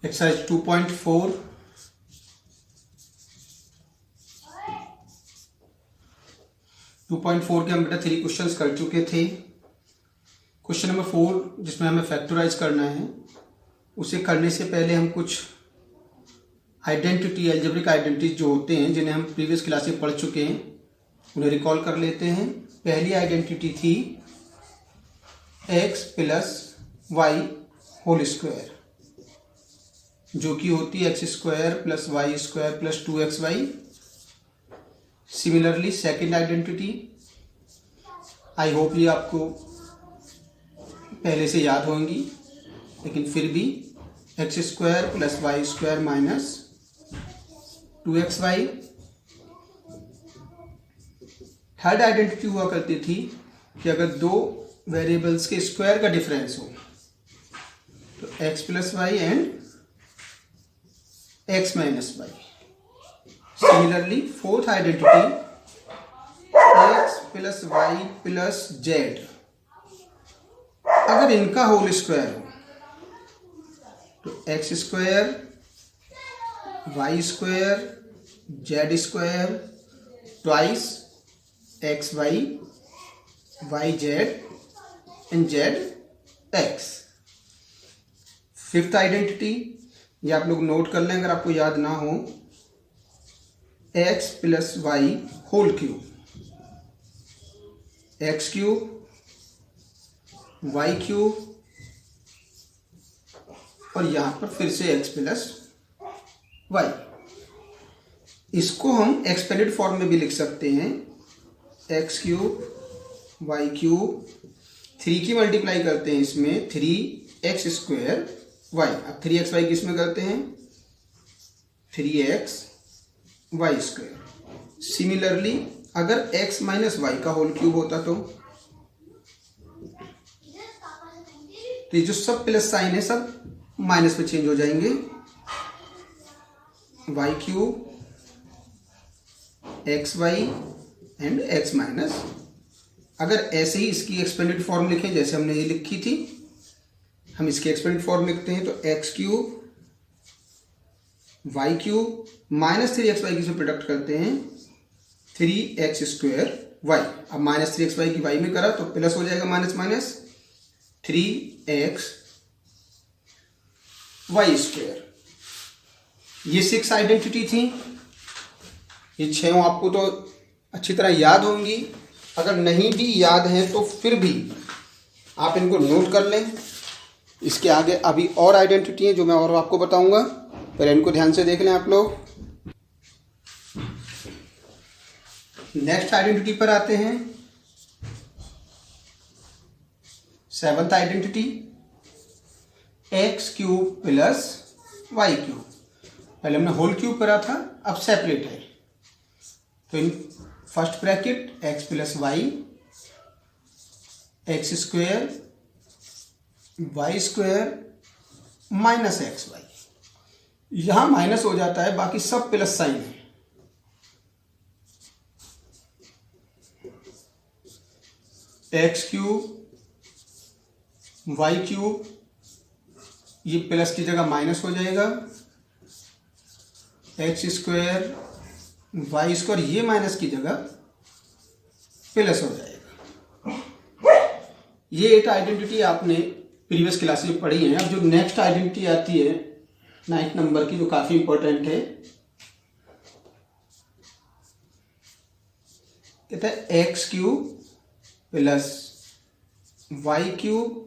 Exercise 2.4 2.4 के हम बेटा 3 क्वेश्चंस कर चुके थे। क्वेश्चन नंबर 4 जिसमें हमें फैक्टराइज करना है, उसे करने से पहले हम कुछ आइडेंटिटी, अलजेब्रिक आइडेंटिटी जो होते हैं जिन्हें हम प्रीवियस क्लास में पढ़ चुके हैं, उन्हें रिकॉल कर लेते हैं। पहली आइडेंटिटी थी x plus y whole square, जो कि होती है x square plus y square plus 2xy। Similarly second identity, I hope ये आपको पहले से याद होंगी, लेकिन फिर भी x square plus y square minus 2xy। Third identity हुआ करती थी कि अगर दो वेरिएबल्स के स्क्वायर का डिफरेंस हो तो x plus y and x minus y. Similarly fourth identity x plus y plus z, अगर इनका होल स्क्वायर हो तो x square y square z square twice x y y z and z x. Fifth identity, ये आप लोग note कर लें अगर आपको याद ना हो, x plus y whole cube, x cube y cube और यहां पर फिर से एक्स प्लस वाई। इसको हम एक्सपेंडेड फॉर्म में भी लिख सकते हैं, एक्स क्यूब वाई क्यूब, 3 की मल्टीप्लाई करते हैं इसमें 3x स्क्वायर वाई। अब 3x वाई किस में करते हैं, 3x वाई स्क्वायर। सिमिलरली अगर x माइनस वाई का होल क्यूब होता तो ये जो सब प्लस साइन है सब माइनस में चेंज हो जाएंगे, y cube x y and x minus. अगर ऐसे ही इसकी एक्सपेंडेड फॉर्म लिखें जैसे हमने ये लिखी थी, हम इसकी एक्सपेंडेड फॉर्म लिखते हैं तो x cube y cube minus 3x y की से प्रोडक्ट करते हैं 3x स्क्वायर वाई। अब माइनस 3x वाई की वाई में करा तो प्लस हो जाएगा minus minus 3x Y square. ये 6 आइडेंटिटी थी। ये 6 आपको तो अच्छी तरह याद होंगी, अगर नहीं भी याद है तो फिर भी आप इनको नोट कर लें। इसके आगे अभी और आइडेंटिटी है जो मैं और आपको बताऊंगा, पर इनको ध्यान से देख लें आप लोग। नेक्स्ट आइडेंटिटी पर आते हैं, 7th identity, x cube plus y cube. पहले हमने होल क्यूब करा था, अब सेपरेट है तो in first bracket x plus y x square y square minus x y. यहां माइनस हो जाता है, बाकी सब प्लस साइन है। एक्स क्यूब वाई क्यूब, ये प्लस की जगह माइनस हो जाएगा, एक्स स्क्वायर वाई स्क्वायर ये माइनस की जगह प्लस हो जाएगा। ये 8 आइडेंटिटी आपने प्रीवियस क्लास में पढ़ी है। अब जो नेक्स्ट आइडेंटिटी आती है 9th नंबर की, जो काफी इंपॉर्टेंट है, कहता है x cube plus y cube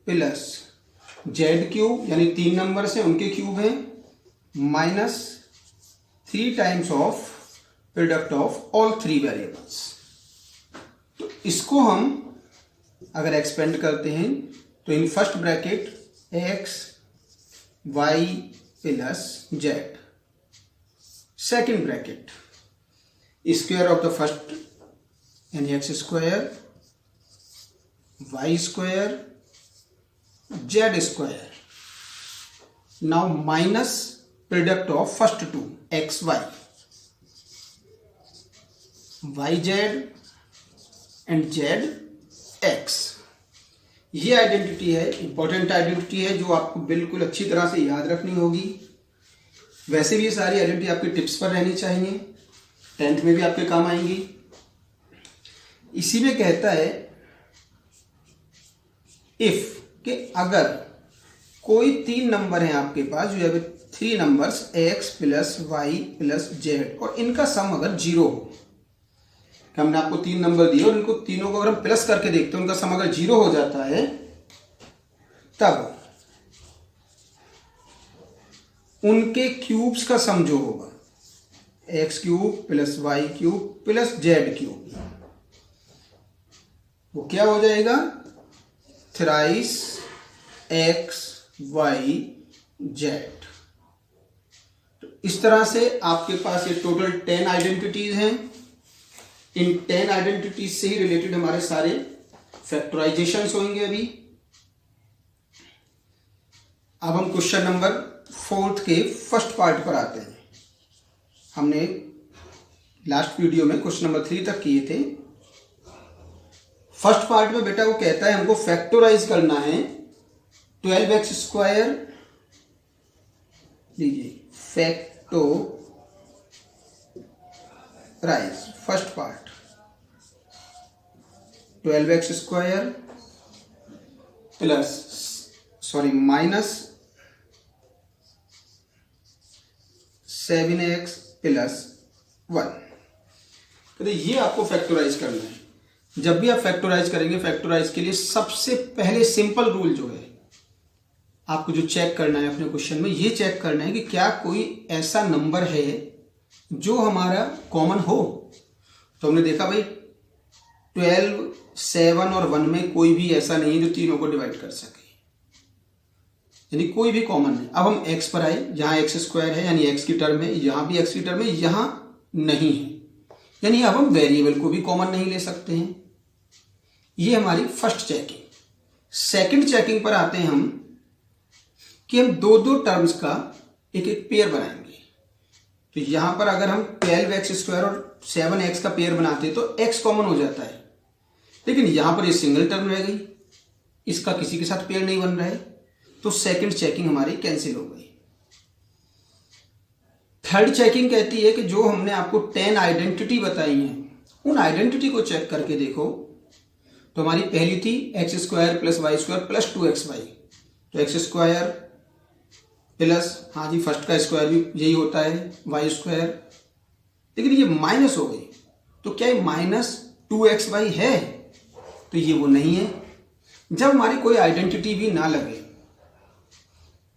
plus z cube, यानी 3 नंबर से उनके क्यूब हैं, minus 3 times of product of all 3 variables. तो इसको हम अगर एक्सपेंड करते हैं तो in first bracket x y plus z, second bracket square of the first यानी x square y square z square, now minus product of first 2 x y y z and z x. ये identity है, important identity है जो आपको बिल्कुल अच्छी तरह से याद रखनी होगी। वैसे भी ये सारी आइडेंटिटी आपके टिप्स पर रहनी चाहिए, 10th में भी आपके काम आएंगी। इसी में कहता है इफ कि अगर कोई 3 नंबर हैं आपके पास, जो है 3 numbers x plus y plus z, और इनका सम अगर 0 हो, हमने आपको 3 नंबर दिए और इनको तीनों को अगर हम प्लस करके देखते हैं, उनका सम अगर 0 हो जाता है, तब उनके क्यूब्स का सम जो होगा x cube plus y cube plus z cube, वो क्या हो जाएगा, थ्राइस एक्स वाई जेड। तो इस तरह से आपके पास ये टोटल 10 आइडेंटिटीज हैं। इन 10 आइडेंटिटीज से ही रिलेटेड हमारे सारे फैक्टराइजेशंस होंगे। अभी अब हम क्वेश्चन नंबर 4 के फर्स्ट पार्ट पर आते हैं। हमने लास्ट वीडियो में क्वेश्चन नंबर 3 तक किए थे। फर्स्ट पार्ट में बेटा वो कहता है हमको फैक्टराइज करना है 12x स्क्वायर, लीजिए factorise first part 12x square minus 7x plus 1। तो ये आपको फैक्टराइज करना है। जब भी आप फैक्टराइज करेंगे, फैक्टराइज के लिए सबसे पहले सिंपल रूल जो है, आपको जो चेक करना है अपने क्वेश्चन में, ये चेक करना है कि क्या कोई ऐसा नंबर है जो हमारा कॉमन हो। तो हमने देखा भाई 12, 7 और 1 में कोई भी ऐसा नहीं है जो तीनों को डिवाइड कर सके, यानी कोई भी कॉमन है। अब हम x पर आए, जहां एक्स स्क्वायर है यानी x की टर्म है, यहां भी x की टर्म है, यहां नहीं है, यानी अब हम वेरिएबल को भी कॉमन नहीं ले सकते हैं। ये हमारी फर्स्ट चेकिंग। सेकंड चेकिंग पर आते हैं हम कि हम दो टर्म्स का एक एक पेयर बनाएंगे। तो यहां पर अगर हम 12x स्क्वायर और 7x का पेयर बनाते तो x कॉमन हो जाता है, लेकिन यहां पर ये सिंगल टर्म रह गई, इसका किसी के साथ पेयर नहीं बन रहा है, तो सेकंड चेकिंग हमारी कैंसिल हो गई। थर्ड चेकिंग कहती है कि जो हमने आपको 10 आइडेंटिटी बताई है, उन आइडेंटिटी को चेक करके देखो। तो हमारी पहली थी x square plus y square plus 2xy, तो एक्स स्क्वायर प्लस, हाँ जी फर्स्ट का स्क्वायर भी यही होता है, वाई स्क्वायर, लेकिन ये माइनस हो गई, तो क्या ये माइनस 2xy है? तो ये वो नहीं है। जब हमारी कोई आइडेंटिटी भी ना लगे,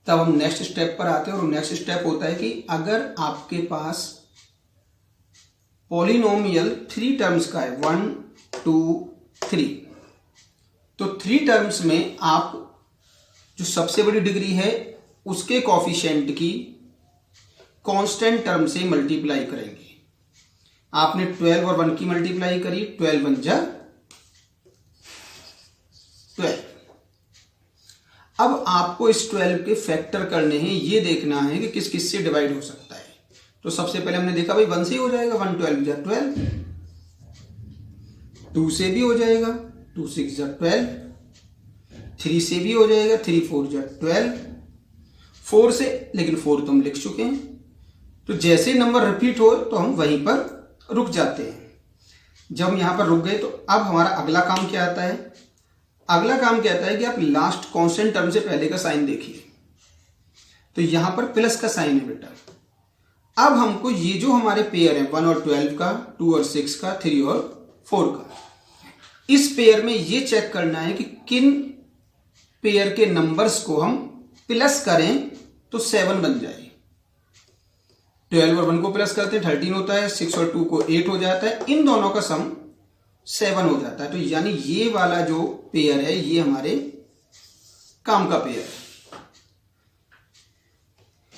तब हम नेक्स्ट स्टेप पर आते हैं, और नेक्स्ट स्टेप होता है कि अगर आपके पास पॉलिनोमियल 3 टर्म्स का है, 1 2 3, तो 3 टर्म्स में आप जो सबसे बड़ी डिग्री है उसके कोफिशिएंट की कांस्टेंट टर्म से मल्टीप्लाई करेंगे। आपने 12 और 1 की मल्टीप्लाई करी, 12 1 जा 12। अब आपको इस 12 के फैक्टर करने हैं, ये देखना है कि किस किस से डिवाइड हो सकता है। तो सबसे पहले हमने देखा भाई 1 से ही हो जाएगा, 1 12 जा 12, 2 से भी हो जाएगा, 2 6 जा 12, 3 से भी हो जाएगा, 3 4 जा 12, 4 से, लेकिन 4 तो हम लिख चुके हैं, तो जैसे नंबर रिपीट हो तो हम वहीं पर रुक जाते हैं। जब हम यहां पर रुक गए तो अब हमारा अगला काम क्या आता है? अगला काम कहता है कि आप लास्ट कांस्टेंट टर्म से पहले का साइन देखिए। तो यहां पर प्लस का साइन है बेटा। अब हमको ये जो हमारे पेयर है 1 और 12 का, 2 और 6 का, 3 और 4 का, इस पेयर में ये चेक करना है कि किन पेयर के नंबर्स को हम प्लस करें तो 7 बन जाए। 12 और 1 को प्लस करते हैं 13 होता है, 6 और 2 को 8 हो जाता है, इन दोनों का सम 7 हो जाता है। तो यानी ये वाला जो पेयर है ये हमारे काम का पेयर है।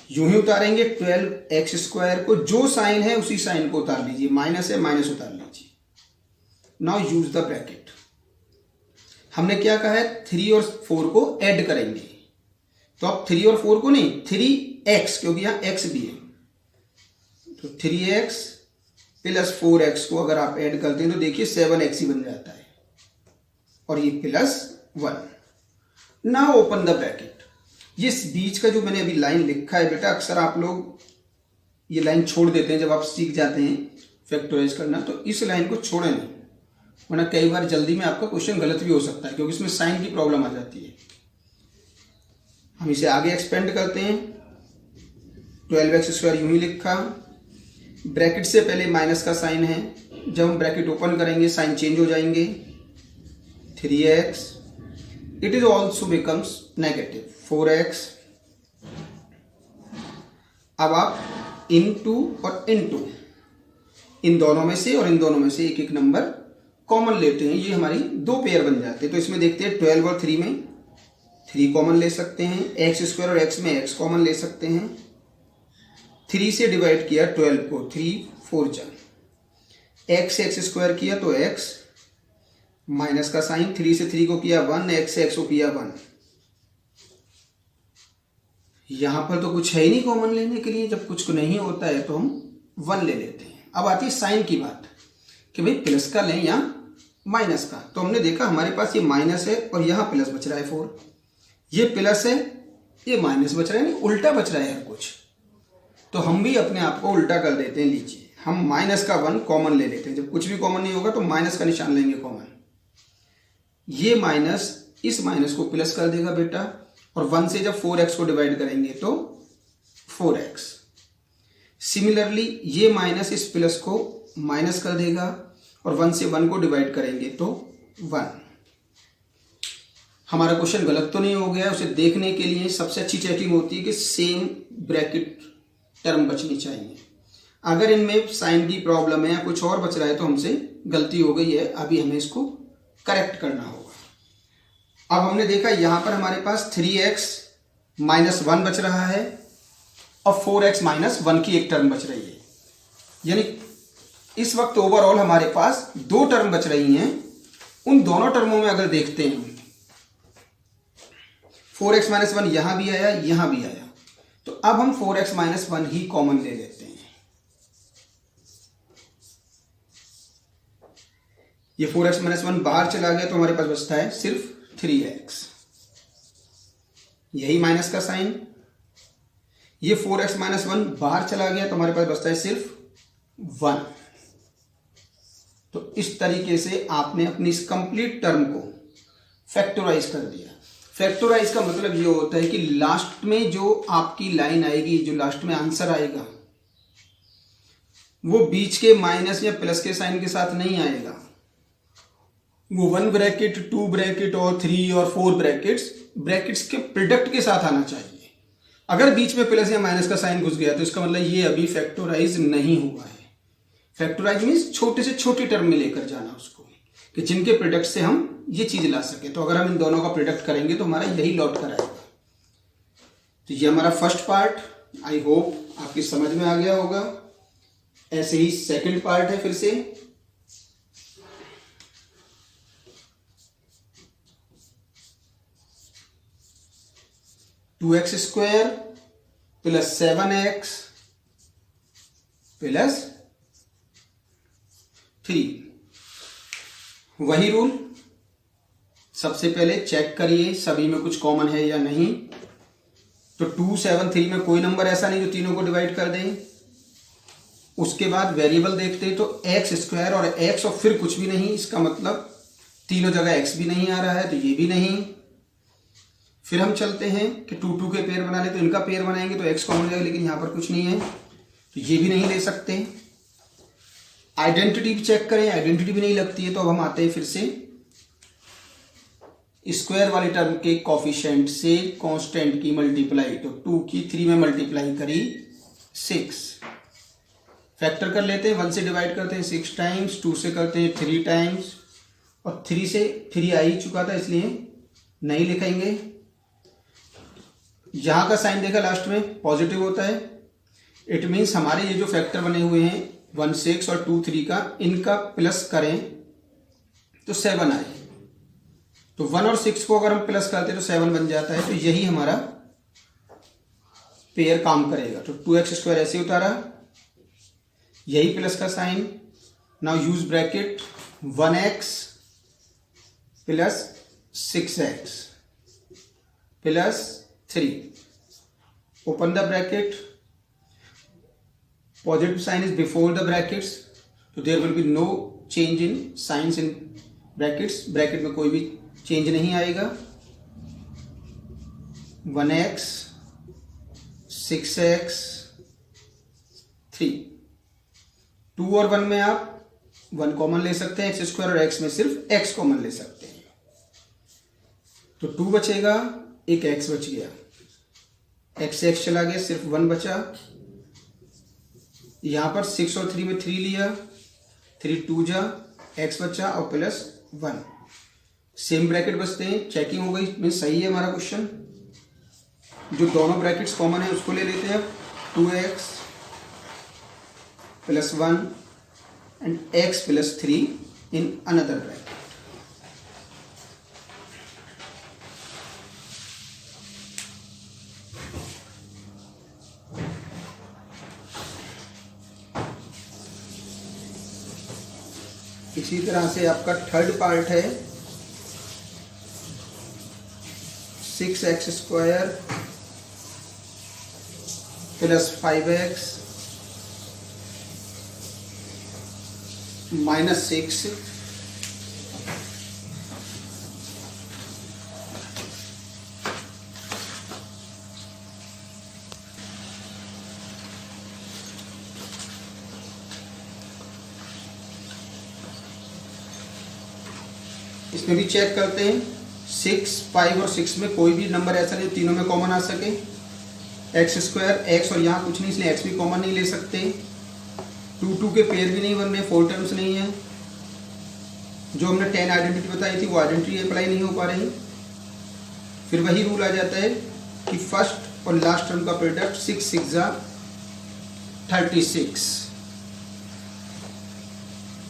यूं ही उतारेंगे 12x स्क्वायर को, जो साइन है उसी साइन को उतार लीजिए, माइनस है माइनस उतार लीजिए। Now use the bracket. हमने क्या कहा है? 3 और 4 को ऐड करेंगे, तो अब 3 और 4 को नहीं, 3x, क्योंकि यहां x भी है, तो 3x प्लस 4x को अगर आप ऐड करते हैं तो देखिए 7x ही बन जाता है, और ये plus 1। Now open the bracket. ये बीच का जो मैंने अभी लाइन लिखा है बेटा, अक्सर आप लोग ये लाइन छोड़ देते हैं जब आप सीख जाते हैं फैक्टराइज करना, तो इस लाइन को छोड़ें नहीं, वरना कई बार जल्दी में आपका क्वेश्चन गलत भी हो सकता है क्योंकि इसमें साइन की प्रॉब्लम आ जाती है। हम इसे आगे एक्सपेंड करते हैं। 12x² यूं ही लिखा, ब्रैकेट से पहले माइनस का साइन है, जब हम ब्रैकेट ओपन करेंगे साइन चेंज हो जाएंगे। 3x, it is also becomes negative 4x। अब आप इनटू और इनटू, इन दोनों में से और इन दोनों में से एक एक नंबर कॉमन लेते हैं, ये हमारी दो पेयर बन जाते हैं। तो इसमें देखते हैं 12 और 3 में 3 कॉमन ले सकते हैं, x² और x में x कॉमन ले सकते हैं। 3 से डिवाइड किया 12 को, 3 4 जा, x से x² किया तो x, माइनस का साइन, 3 से 3 को किया 1, x से x को किया 1। यहां पर तो कुछ है ही नहीं कॉमन लेने के लिए, जब कुछ नहीं होता है तो हम 1 ले लेते हैं। अब आती है साइन की बात कि भाई प्लस का लें या माइनस का। तो हमने देखा हमारे पास ये माइनस है और यहां प्लस बच रहा है 4, ये प्लस है ये माइनस बच रहा है, नहीं उल्टा बच रहा है हर कुछ। तो हम भी अपने आप को उल्टा कर देते हैं। लीजिए हम माइनस का 1 कॉमन ले लेते हैं, जब कुछ भी कॉमन नहीं होगा तो माइनस का निशान लेंगे कॉमन। ये माइनस इस माइनस को प्लस कर देगा बेटा, और 1 से जब 4x को डिवाइड करेंगे तो 4x। सिमिलरली ये माइनस इस प्लस को माइनस कर देगा और 1 से 1 को डिवाइड करेंगे तो 1। हमारा क्वेश्चन गलत तो नहीं हो गया। उसे देखने के लिए सबसे अच्छी चेकिंग होती है कि सेम ब्रैकेट टर्म बचनी चाहिए। अगर इनमें साइन की प्रॉब्लम है या कुछ और बच रहा है तो हमसे गलती हो गई है, अभी हमें इसको करेक्ट करना होगा। अब हमने देखा यहां पर हमारे पास 3x - 1 बच रहा है और 4x - 1 की एक टर्म बच रही है, यानी इस वक्त ओवरऑल हमारे पास 2 टर्म बच रही हैं। उन दोनों टर्मों में अगर देखते हैं 4x - 1 यहां भी आया यहां भी आया, तो अब हम 4x - 1 ही कॉमन ले लेते हैं। ये 4x - 1 बाहर चला गया तो हमारे पास बचता है सिर्फ 3x, यही माइनस का साइन। ये 4x - 1 बाहर चला गया तो हमारे पास बचता है सिर्फ 1। तो इस तरीके से आपने अपनी इस कंप्लीट टर्म को फैक्टराइज कर दिया। फैक्टराइज का मतलब ये होता है कि लास्ट में जो आपकी लाइन आएगी, जो लास्ट में आंसर आएगा, वो बीच के माइनस या प्लस के साइन के साथ नहीं आएगा। वो 1 ब्रैकेट 2 ब्रैकेट और 3 और 4 ब्रैकेट्स के प्रोडक्ट के साथ आना चाहिए। अगर बीच में प्लस या माइनस का साइन घुस गया तो इसका मतलब ये अभी फैक्टराइज नहीं हुआ है। फैक्टराइज मीन्स छोटे से छोटी टर्म में लेकर जाना उसको, कि जिनके प्रोडक्ट से हम ये चीज ला सके। तो अगर हम इन दोनों का प्रोडक्ट करेंगे तो हमारा यही लौट कर आएगा। तो ये हमारा फर्स्ट पार्ट, आई होप आपकी समझ में आ गया होगा। ऐसे ही सेकंड पार्ट है, फिर से 2x² + 7x + 3। वही रूल, सबसे पहले चेक करिए सभी में कुछ कॉमन है या नहीं। तो 2 7 3 में कोई नंबर ऐसा नहीं जो तीनों को डिवाइड कर दें। उसके बाद वेरिएबल देखते हैं तो x² और x और फिर कुछ भी नहीं, इसका मतलब तीनों जगह x भी नहीं आ रहा है, तो ये भी नहीं। फिर हम चलते हैं कि 2 2 के पेयर बना ले, तो इनका पेयर बनाएंगे तो x कॉमन जाएगा, लेकिन यहां पर कुछ नहीं है तो ये भी नहीं ले सकते। आइडेंटिटी भी चेक करें, आइडेंटिटी भी नहीं लगती है। तो अब हम आते हैं फिर से स्क्वायर वाली टर्म के कोफिशिएंट से कांस्टेंट की मल्टीप्लाई, तो 2 की 3 में मल्टीप्लाई करी 6। फैक्टर कर लेते हैं, 1 से डिवाइड करते हैं 6 टाइम्स, 2 से करते हैं 3 टाइम्स, और 3 से 3 आ ही चुका था इसलिए नहीं लिखेंगे। यहां का साइन देखा लास्ट में पॉजिटिव होता है, इट मीन्स हमारे ये जो फैक्टर बने हुए हैं 1 6 और 2 3 का, इनका प्लस करें तो 7 आए। तो 1 और 6 को अगर हम प्लस करते तो 7 बन जाता है। तो यही हमारा पेयर काम करेगा। तो 2x² ऐसे उतारा, यही प्लस का sign. Now use bracket 1x + 6x plus 3, open the bracket, positive sign is before the brackets, तो there will be no change in science in brackets, bracket में कोई भी चेंज नहीं आएगा। 1x 6x 3, 2 और 1 में आप 1 कॉमन ले सकते हैं, x² और x में सिर्फ x कॉमन ले सकते हैं, तो 2 बचेगा, एक x बच गया, x से x चला गया, सिर्फ 1 बचा। यहां पर 6 और 3 में 3 लिया, 3 2 जा, x बचा और प्लस 1, सेम ब्रैकेट बचते हैं, चेकिंग हो गई, मीन्स सही है हमारा क्वेश्चन। जो दोनों ब्रैकेट्स कॉमन है उसको ले लेते हैं, 2x plus 1 and x plus 3 in another bracket. इसी तरह से आपका थर्ड पार्ट है 6x² प्लस 5x माइनस 6 इसमें भी चेक करते हैं, 6, 5 और 6 में कोई भी नंबर ऐसा नहीं तीनों में कॉमन आ सके, x² x और यहाँ कुछ नहीं इसलिए x भी कॉमन नहीं ले सकते, 2 2 के पेयर भी नहीं बन रहे, 4 टर्म्स नहीं है, जो हमने 10 आइडेंटिटी बताई थी वो आइडेंटिटी अप्लाई नहीं हो पा रही। फिर वही रूल आ जाता है कि फर्स्ट और लास्ट टर्म का प्रोडक्ट 6 6 जा 36।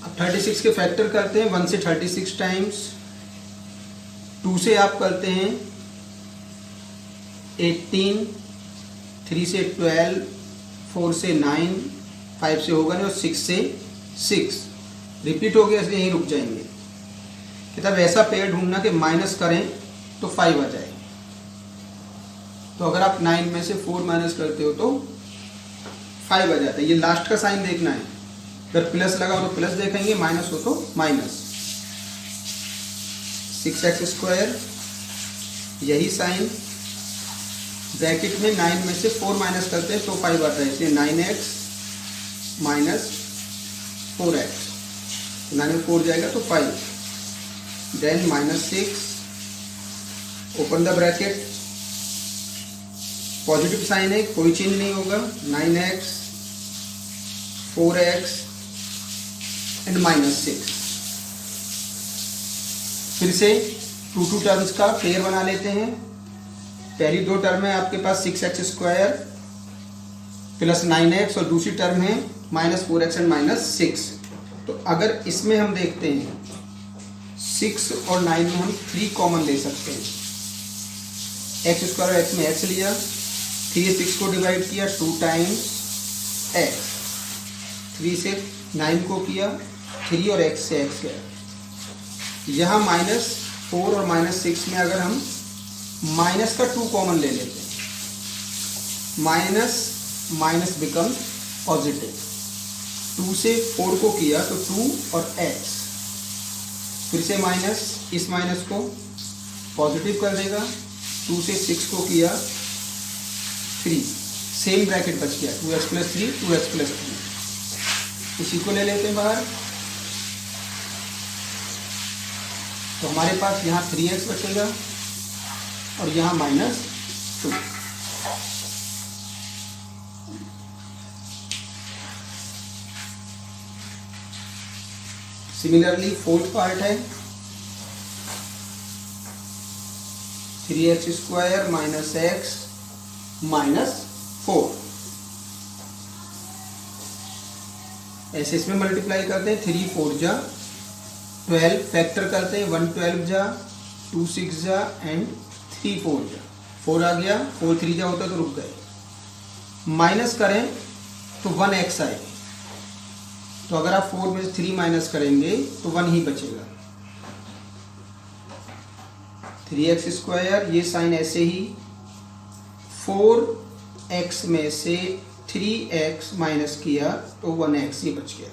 अब 36 के फैक्टर करते हैं, 1 से 36 टाइम्स, 2 से आप करते हैं 18, 3 से 12, 4 से 9, 5 से होगा नहीं और 6 से 6 रिपीट हो गया, इसलिए यहीं रुक जाएंगे। किताब ऐसा पेयर ढूंढना कि माइनस करें तो 5 आ जाए, तो अगर आप 9 में से 4 माइनस करते हो तो 5 आ जाता है। ये लास्ट का साइन देखना है, अगर प्लस लगा हो तो प्लस देखेंगे, माइनस हो तो माइनस। 6x², यही साइन, ब्रैकेट में 9 में से 4 माइनस करते हैं तो 5 आता है, इसलिए 9x माइनस 4x, 9 में 4 जाएगा तो 5, then minus 6, open the bracket, positive sign है कोई चेंज नहीं होगा, 9x 4x एंड माइनस 6। फिर से 2 2 टर्म्स का पेयर बना लेते हैं। पहली 2 टर्म है आपके पास 6x² प्लस 9x और दूसरी टर्म है माइनस 4x एंड माइनस 6। तो अगर इसमें हम देखते हैं 6 और 9 में हम 3 कॉमन ले सकते हैं, x² और x में x लिया, 3 6 को डिवाइड किया 2 टाइम्स x, 3 से 9 को किया 3 और x से x गया। यहाँ माइनस 4 और माइनस 6 में अगर हम माइनस का 2 कॉमन ले लेते हैं, माइनस माइनस बिकम पॉजिटिव, 2 से 4 को किया तो 2 और x, फिर से माइनस, इस माइनस को पॉजिटिव कर देगा, 2 से 6 को किया 3, सेम ब्रैकेट बच गया, 2x प्लस 3 2x प्लस 3, इसी को ले लेते हैं बाहर, तो हमारे पास यहाँ 3x बचेगा और यहाँ माइनस 2। सिमिलरली फोर्थ पार्ट है 3x² माइनस x माइनस 4, ऐसे इसमें मल्टीप्लाई करते हैं, 3 4 जा 12, फैक्टर करते हैं, 1 12 जा 2 6 जा एंड 3 4 जा, 4 आ गया, 4 3 जा होता तो रुक गए, माइनस करें तो 1x आए, तो अगर आप 4 में से 3 माइनस करेंगे तो 1 ही बचेगा, 3x², ये साइन ऐसे ही 4x में से 3x माइनस किया तो 1x ही बच गया,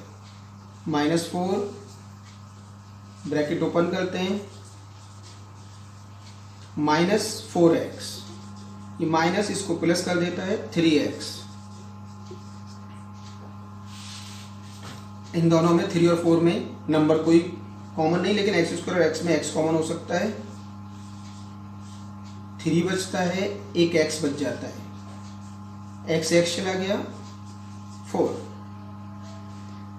-4 ब्रैकेट ओपन करते हैं, -4x, ये माइनस इसको प्लस कर देता है 3x। इन दोनों में 3 और 4 में नंबर कोई कॉमन नहीं, लेकिन x² और x में x कॉमन हो सकता है। 3 बचता है, एक x बच जाता है, x चला गया 4।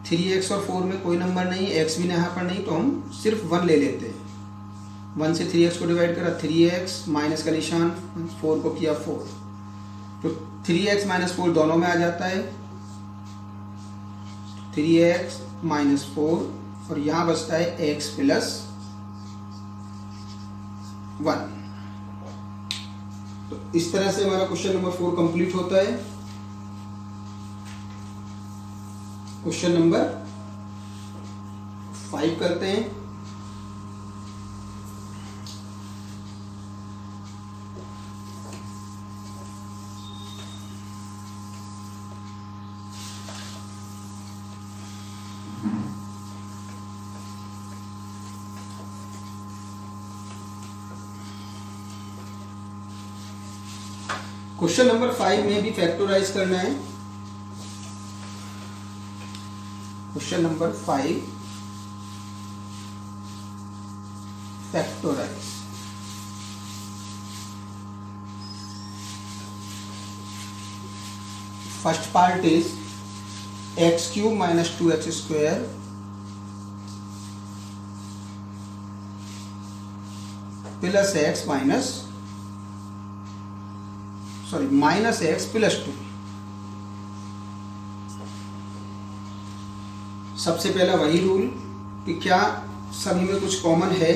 3x और 4 में कोई नंबर नहीं, x भी यहाँ पर नहीं, तो हम सिर्फ 1 ले लेते हैं। 1 से 3x को डिवाइड करा 3x, माइनस का निशान, 4 को किया 4, तो 3x - 4 दोनों में आ जाता है, 3x - 4, और यहाँ बचता है x + 1। तो इस तरह से हमारा क्वेश्चन नंबर 4 कंप्लीट होता है। क्वेश्चन नंबर 5 करते हैं। क्वेश्चन नंबर 5 में भी फैक्टराइज करना है। Question number 5 factorise. First part is x³ - 2x² plus x -x + 2। सबसे पहला वही रूल कि क्या सभी में कुछ कॉमन है,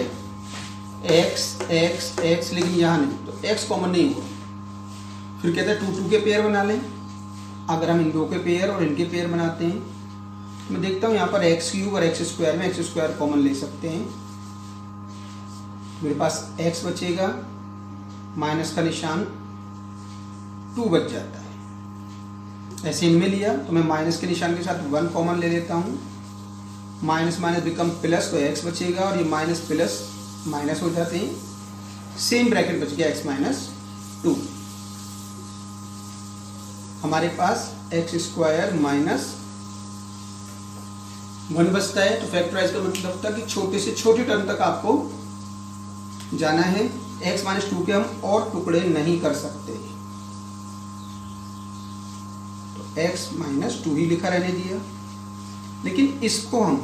x x x, लेकिन यहाँ नहीं, तो x कॉमन नहीं हुआ। फिर कहते हैं 2 2 के पेयर बना लें। अगर हम इन दो के पेयर और इनके पेयर बनाते हैं, मैं देखता हूँ यहाँ पर x³ और x² में x² कॉमन ले सकते हैं। मेरे पास x बचेगा, माइनस का निशान 2 बच जाता है। ऐसे इनमें लिया तो मैं माइनस के निशान के साथ 1 कॉमन ले लेता हूँ, माइनस माइनस बिकम प्लस, तो x बचेगा और ये माइनस प्लस माइनस हो जाते हैं, सेम ब्रैकेट बच गया x - 2। हमारे पास x² - 1 बचता है। तो फैक्टराइज का मतलब था कि छोटे से छोटी टर्म तक आपको जाना है। x - 2 के हम और टुकड़े नहीं कर सकते, तो x - 2 ही लिखा रहने दिया। लेकिन इसको हम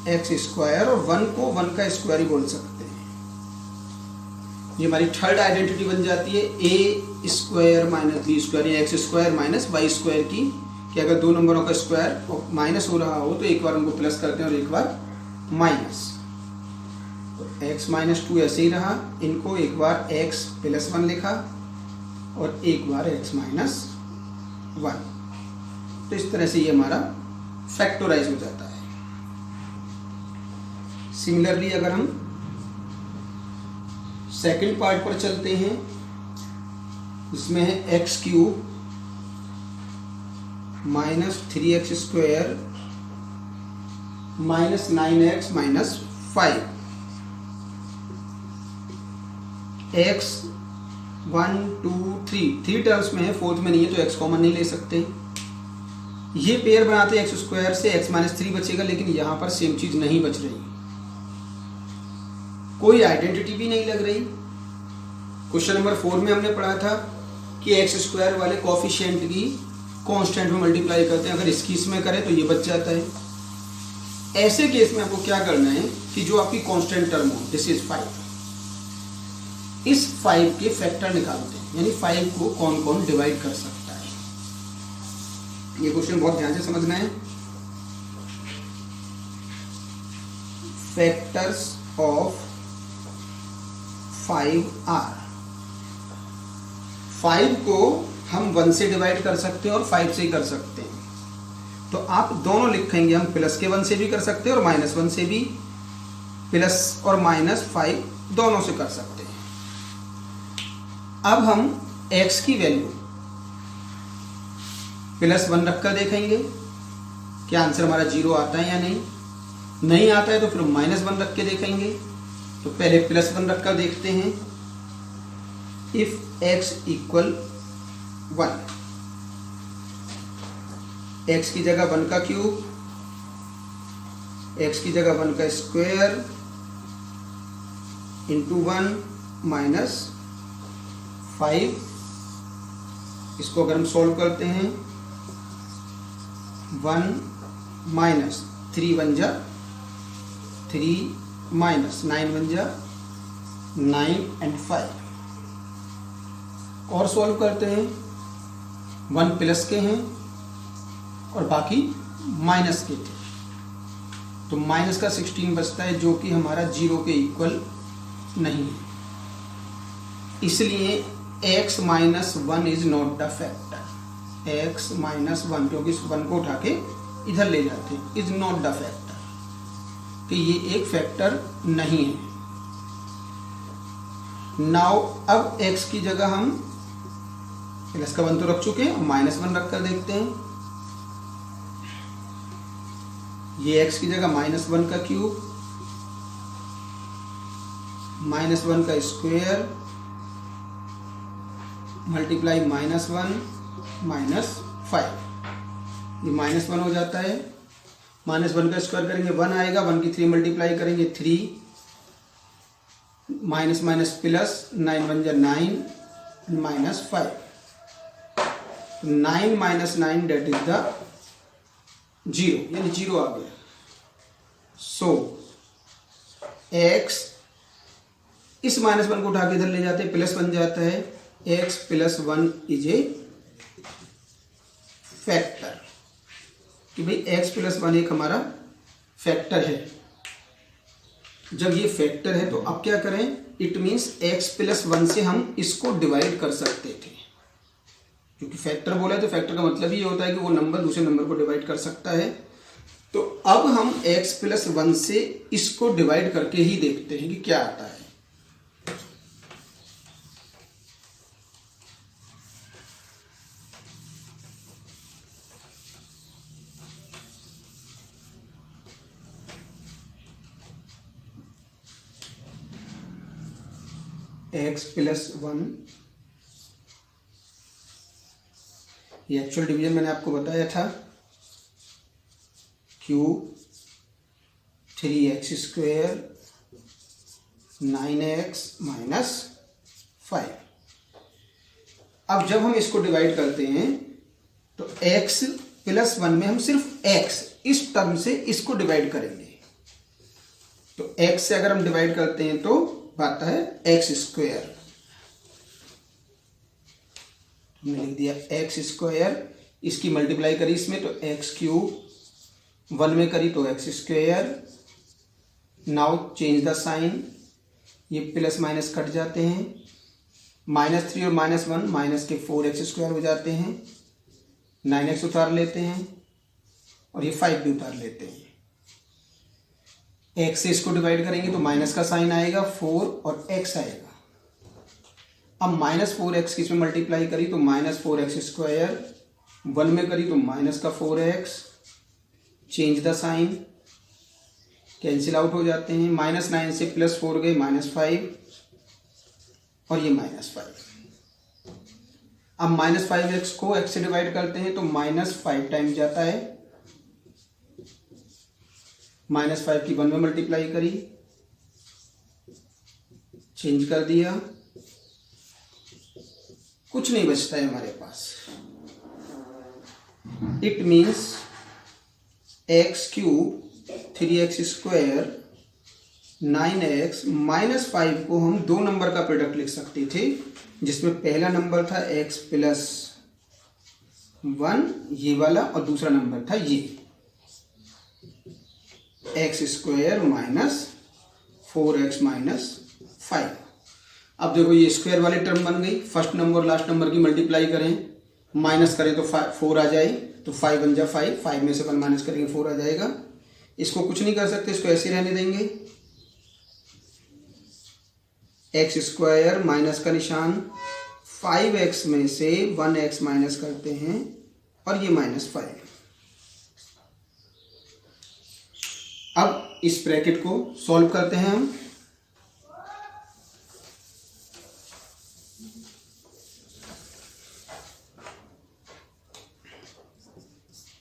x² और 1 को 1 का स्क्वायर ही बोल सकते हैं। ये हमारी थर्ड आइडेंटिटी बन जाती है a² - b² या x² - y² की, कि अगर दो नंबरों का स्क्वायर माइनस हो रहा हो तो एक बार उनको प्लस करते हैं और एक बार माइनस। तो x - 2 ऐसे ही रहा, इनको एक बार x + 1 लिखा और एक बार x - 1। तो इस तरह से ये हमारा फैक्टराइज हो जाता है। सिमिलरली अगर हम सेकंड पार्ट पर चलते हैं, इसमें है x³ - 3x² - 9x - 5। x 1 2 3 terms में है, फोर्थ में नहीं है, तो x कॉमन नहीं ले सकते। ये पेयर बनाते हैं x² से, x - 3 बचेगा, लेकिन यहां पर सेम चीज नहीं बच रही, कोई आइडेंटिटी भी नहीं लग रही। क्वेश्चन नंबर 4 में हमने पढ़ा था कि x² वाले कोफिशिएंट की कांस्टेंट में मल्टीप्लाई करते हैं, अगर इसकी इसमें करें तो ये बच जाता है। ऐसे केस में आपको क्या करना है कि जो आपकी कांस्टेंट टर्म हो, दिस इज 5, इस 5 के फैक्टर निकालते हैं, यानी 5 को कौन कौन डिवाइड कर सकता है। ये क्वेश्चन बहुत ध्यान से समझना है। फैक्टर्स ऑफ 5 आर, 5 को हम 1 से डिवाइड कर सकते हैं और 5 से ही कर सकते हैं। तो आप दोनों लिखेंगे, हम प्लस के 1 से भी कर सकते हैं और -1 से भी, प्लस और -5 दोनों से कर सकते हैं। अब हम x की वैल्यू +1 रखकर देखेंगे क्या आंसर हमारा 0 आता है या नहीं आता है तो फिर -1 रख के देखेंगे। तो पहले +1 रखकर देखते हैं। इफ x = 1, x की जगह 1 का क्यूब, x की जगह 1 का स्क्वायर इंटू 1 माइनस 5। इसको अगर हम सॉल्व करते हैं 1 माइनस 3 1 जा 3 माइनस 9 1 जा 9 एंड 5 और सॉल्व करते हैं। 1 प्लस के हैं और बाकी माइनस के थे, तो माइनस का 16 बचता है जो कि हमारा 0 के इक्वल नहीं है। इसलिए x - 1 is not the factor. x - 1 क्योंकि इस 1 को उठा के इधर ले जाते हैं, इज नॉट द फैक्टर, कि ये एक फैक्टर नहीं है। नाउ अब x की जगह हम प्लस का 1 तो रख चुके हैं, -1 रख कर देखते हैं। ये x की जगह -1 का क्यूब, -1 का स्क्वायर मल्टीप्लाई -1 माइनस 5, ये -1 हो जाता है। -1 का स्क्वायर करेंगे 1 आएगा, 1 की 3 मल्टीप्लाई करेंगे 3, माइनस माइनस प्लस 9 1 जा 9 minus 5, 9 minus 9 that is the 0, यानी 0 आ गया। सो x इस -1 को उठा के इधर ले जाते हैं, प्लस बन जाता है। x + 1 इज ए फैक्टर, कि भाई x + 1 एक हमारा फैक्टर है। जब ये फैक्टर है तो अब क्या करें, इट मीन्स x + 1 से हम इसको डिवाइड कर सकते थे, क्योंकि फैक्टर बोला है तो फैक्टर का मतलब ये होता है कि वो नंबर दूसरे नंबर को डिवाइड कर सकता है। तो अब हम x + 1 से इसको डिवाइड करके ही देखते हैं कि क्या आता है। x + 1, ये एक्चुअल डिवीजन मैंने आपको बताया था, क्यूब 3x² 9x माइनस 5। अब जब हम इसको डिवाइड करते हैं तो x + 1 में हम सिर्फ x इस टर्म से इसको डिवाइड करेंगे। तो x से अगर हम डिवाइड करते हैं तो आता है x², हमने लिख दिया x², इसकी मल्टीप्लाई करी इसमें तो x³, 1 में करी तो x²। Now change the sign, ये प्लस माइनस कट जाते हैं, -3 और -1 माइनस के 4x² हो जाते हैं, 9x उतार लेते हैं और ये 5 भी उतार लेते हैं। x से इसको डिवाइड करेंगे तो माइनस का साइन आएगा, 4 और x आएगा। अब -4x किसमें मल्टीप्लाई करी तो -4x², 1 में करी तो माइनस का 4x, change the sign, cancel out हो जाते हैं। -9 से +4 गए -5 और ये -5। अब -5x को x से डिवाइड करते हैं तो -5 टाइम्स जाता है, -5 की 1 में मल्टीप्लाई करी, चेंज कर दिया, कुछ नहीं बचता है हमारे पास। It means x³ 3x² 9x -5 को हम 2 नंबर का प्रोडक्ट लिख सकते थे, जिसमें पहला नंबर था x + 1 ये वाला और दूसरा नंबर था ये x² - 4x - 5। अब देखो ये स्क्वायर वाली टर्म बन गई, फर्स्ट नंबर और लास्ट नंबर की मल्टीप्लाई करें, माइनस करें तो 4 आ जाए, तो 5 बन जा 5, 5 में से 1 माइनस करेंगे 4 आ जाएगा। इसको कुछ नहीं कर सकते, इसको ऐसे रहने देंगे, x² माइनस का निशान 5x में से 1x माइनस करते हैं और ये -5। अब इस ब्रैकेट को सॉल्व करते हैं हम।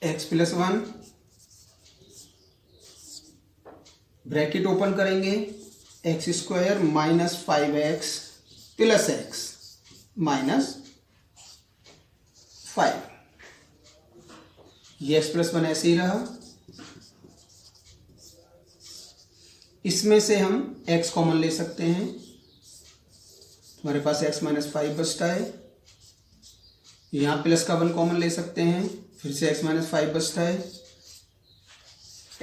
x + 1 ब्रैकेट ओपन करेंगे, x² - 5x + x -5। ये x + 1 ऐसे ही रहा। इसमें से हम x कॉमन ले सकते हैं, हमारे पास x - 5 बचता है। यहाँ प्लस का 1 कॉमन ले सकते हैं, फिर से x - 5 बचता है।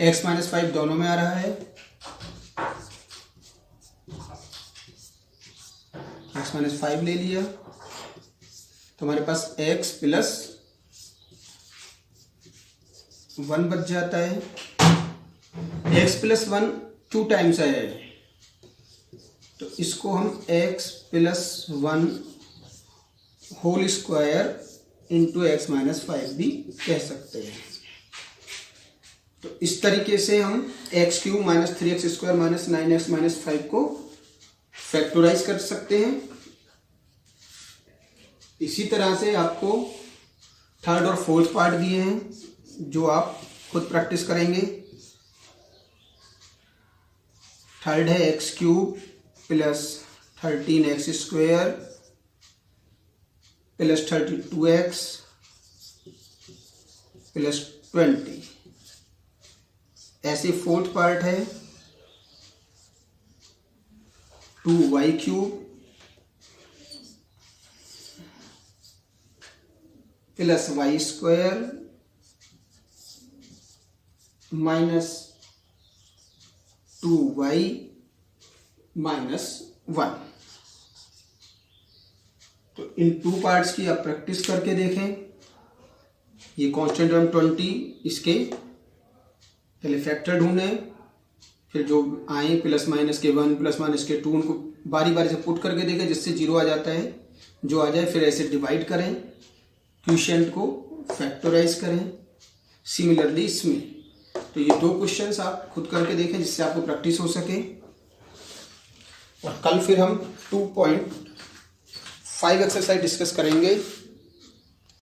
x - 5 दोनों में आ रहा है, x - 5 ले लिया तो हमारे पास x + 1 बच जाता है। x + 1 2 टाइम्स आया है, तो इसको हम x + 1 whole square into x - 5 भी कह सकते हैं। तो इस तरीके से हम x³ - 3x² - 9x - 5 को फैक्टराइज कर सकते हैं। इसी तरह से आपको थर्ड और फोर्थ पार्ट दिए हैं जो आप खुद प्रैक्टिस करेंगे। थर्ड है x³ + 13x² + 32x + 20। ऐसे फोर्थ पार्ट है 2y³ + y² - 2y - 1। तो इन 2 पार्ट्स की आप प्रैक्टिस करके देखें। ये कांस्टेंट टर्म 20, इसके पहले फैक्टर ढूंढें, फिर जो आए प्लस माइनस के 1 प्लस माइनस के 2 उनको बारी बारी से पुट करके देखें, जिससे 0 आ जाता है। जो आ जाए फिर ऐसे डिवाइड करें, क्वोशिएंट को फैक्टराइज करें। सिमिलरली इसमें तो ये 2 क्वेश्चंस आप खुद करके देखें जिससे आपको प्रैक्टिस हो सके। और कल फिर हम 2.5 एक्सरसाइज डिस्कस करेंगे।